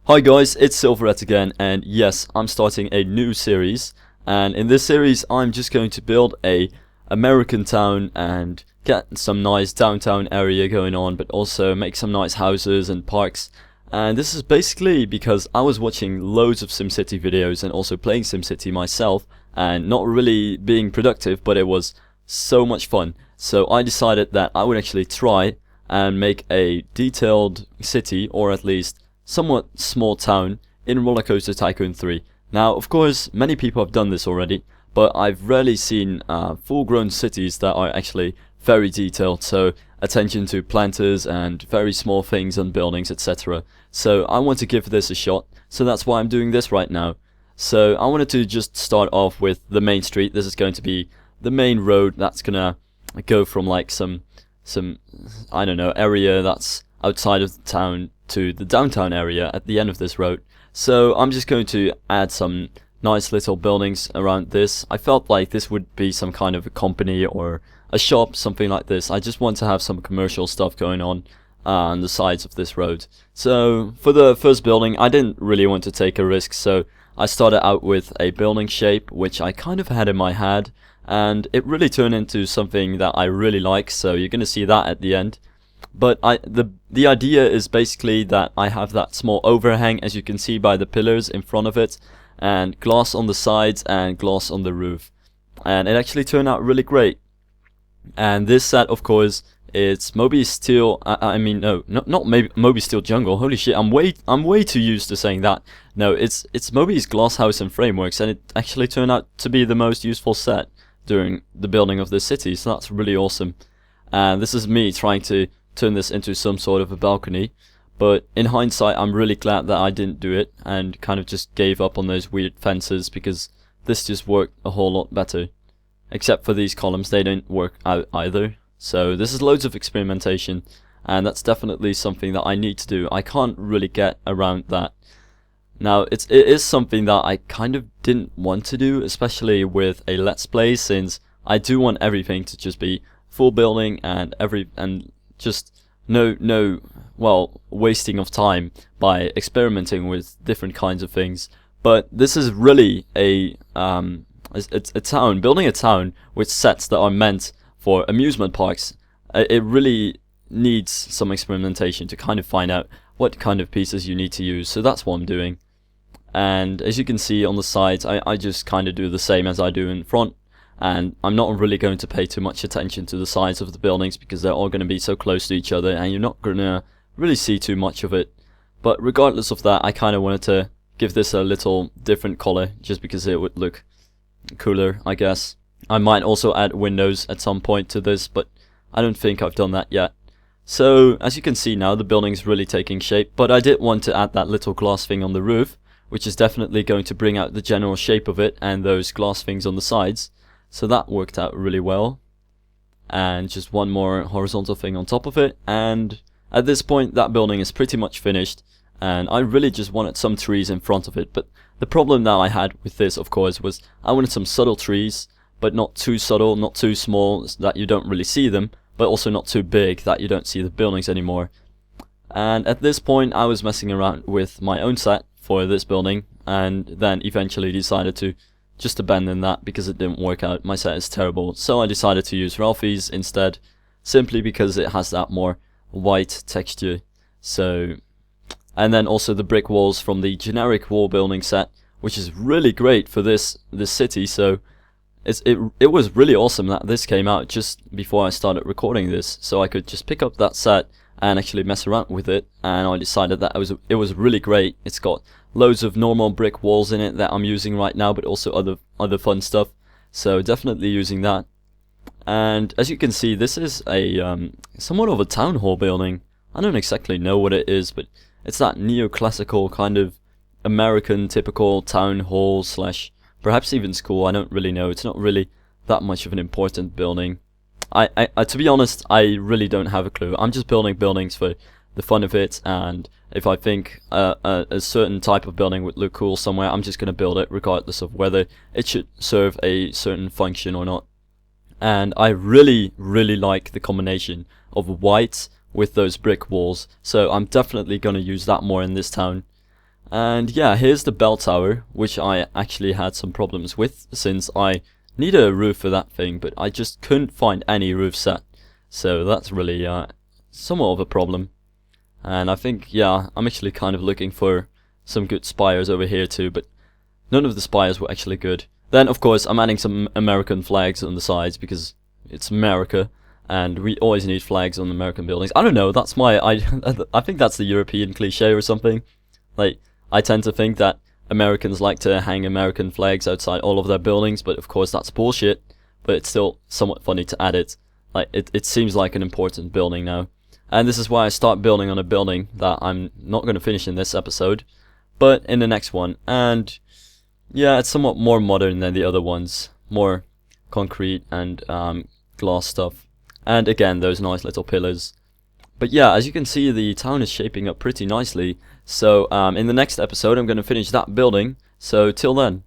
Hi guys, it's Silverette again, and yes, I'm starting a new series, and in this series I'm just going to build a American town and get some nice downtown area going on, but also make some nice houses and parks. And this is basically because I was watching loads of SimCity videos and also playing SimCity myself, and not really being productive, but it was so much fun. So I decided that I would actually try and make a detailed city, or at least somewhat small town, in Rollercoaster Tycoon 3. Now, of course, many people have done this already, but I've rarely seen full-grown cities that are actually very detailed, so attention to planters and very small things and buildings, etc. So I want to give this a shot, so that's why I'm doing this right now. So I wanted to just start off with the main street. This is going to be the main road that's gonna go from like some I don't know, area that's outside of the town to the downtown area at the end of this road. So I'm just going to add some nice little buildings around this. I felt like this would be some kind of a company or a shop, something like this. I just want to have some commercial stuff going on the sides of this road. So for the first building, I didn't really want to take a risk, so I started out with a building shape which I kind of had in my head, and it really turned into something that I really like, so you're gonna see that at the end. But the idea is basically that I have that small overhang, as you can see by the pillars in front of it, and glass on the sides and glass on the roof. And it actually turned out really great. And this set, of course, it's Moby Steel. Not Moby Steel Jungle. Holy shit! I'm way too used to saying that. No, it's Moby's glass house and frameworks, and it actually turned out to be the most useful set during the building of this city. So that's really awesome. And this is me trying to turn this into some sort of a balcony, but in hindsight I'm really glad that I didn't do it and kind of just gave up on those weird fences, because this just worked a whole lot better. Except for these columns, they don't work out either. So this is loads of experimentation, and that's definitely something that I need to do. I can't really get around that. Now it is something that I kind of didn't want to do, especially with a let's play, since I do want everything to just be full building and just no wasting of time by experimenting with different kinds of things. But this is really a town, building a town with sets that are meant for amusement parks. It really needs some experimentation to kind of find out what kind of pieces you need to use, so that's what I'm doing. And as you can see on the sides, I just kind of do the same as I do in front. And I'm not really going to pay too much attention to the sides of the buildings, because they're all going to be so close to each other and you're not going to really see too much of it. But regardless of that, I kind of wanted to give this a little different color, just because it would look cooler, I guess. I might also add windows at some point to this, but I don't think I've done that yet. So as you can see now, the building's really taking shape, but I did want to add that little glass thing on the roof, which is definitely going to bring out the general shape of it and those glass things on the sides. So that worked out really well. And just one more horizontal thing on top of it, and at this point that building is pretty much finished, and I really just wanted some trees in front of it. But the problem that I had with this, of course, was I wanted some subtle trees, but not too subtle, not too small so that you don't really see them, but also not too big that you don't see the buildings anymore. And at this point I was messing around with my own set for this building, and then eventually decided to just abandon that because it didn't work out. My set is terrible, so I decided to use Ralphie's instead, simply because it has that more white texture. So, and then also the brick walls from the generic wall building set, which is really great for this city. So it was really awesome that this came out just before I started recording this, so I could just pick up that set and actually mess around with it. And I decided that it was really great. It's got loads of normal brick walls in it that I'm using right now, but also other fun stuff, so definitely using that. And as you can see, this is a somewhat of a town hall building. I don't exactly know what it is, but it's that neoclassical kind of American typical town hall slash perhaps even school. I don't really know. It's not really that much of an important building. I to be honest, I really don't have a clue. I'm just building buildings for the fun of it, and if I think a certain type of building would look cool somewhere, I'm just going to build it regardless of whether it should serve a certain function or not. And I really like the combination of white with those brick walls, so I'm definitely going to use that more in this town. And yeah, here's the bell tower, which I actually had some problems with, since I need a roof for that thing, but I just couldn't find any roof set. So that's really somewhat of a problem. And I think, yeah, I'm actually kind of looking for some good spires over here too, but none of the spires were actually good. Then, of course, I'm adding some American flags on the sides, because it's America, and we always need flags on American buildings. I don't know, that's I think that's the European cliche or something. Like, I tend to think that Americans like to hang American flags outside all of their buildings, but of course that's bullshit. But it's still somewhat funny to add it. Like, it seems like an important building now. And this is why I start building on a building that I'm not going to finish in this episode, but in the next one. And yeah, it's somewhat more modern than the other ones. More concrete and glass stuff. And again, those nice little pillars. But yeah, as you can see, the town is shaping up pretty nicely. So in the next episode, I'm going to finish that building. So till then.